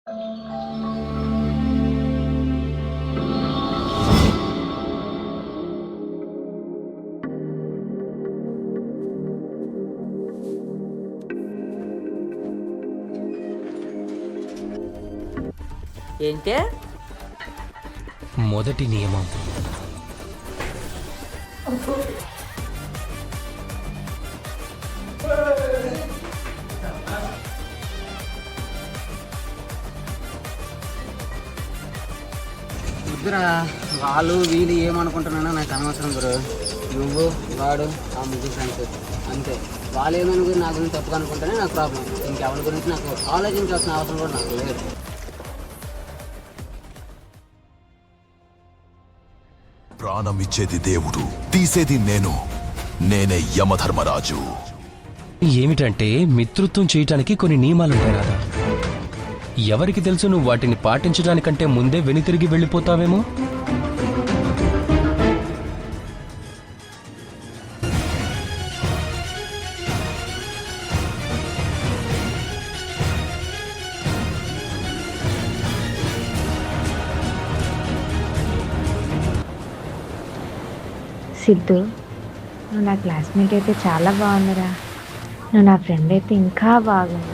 ఏంటే? మొదటి నియమం, వద్దురా, వాళ్ళు వీళ్ళు ఏమనుకుంటున్నానో నాకు అనవసరం గురు. నువ్వు వాడు ఆ ముగ్గురు ఫ్రెండ్స్ అంతే. వాళ్ళు ఏమనుకుని నా గురించి తప్పుగా అనుకుంటేనే నాకు ప్రాబ్లం. ఇంకెవరి గురించి నాకు ఆలోచించాల్సిన అవసరం కూడా నాకు లేదు. ప్రాణం ఇచ్చేది దేవుడు, తీసేది నేనే యమధర్మరాజు. ఏమిటంటే మిత్రుత్వం చేయటానికి కొన్ని నియమాలుంటాయి రాదా. ఎవరికి తెలుసు నువ్వు వాటిని పాటించడానికంటే ముందే వెనుతిరిగి వెళ్ళిపోతావేమో. సిద్ధు, నువ్వు నా క్లాస్మేట్ అయితే చాలా బాగుందిరా. నువ్వు నా ఫ్రెండ్ అయితే ఇంకా బాగుంది.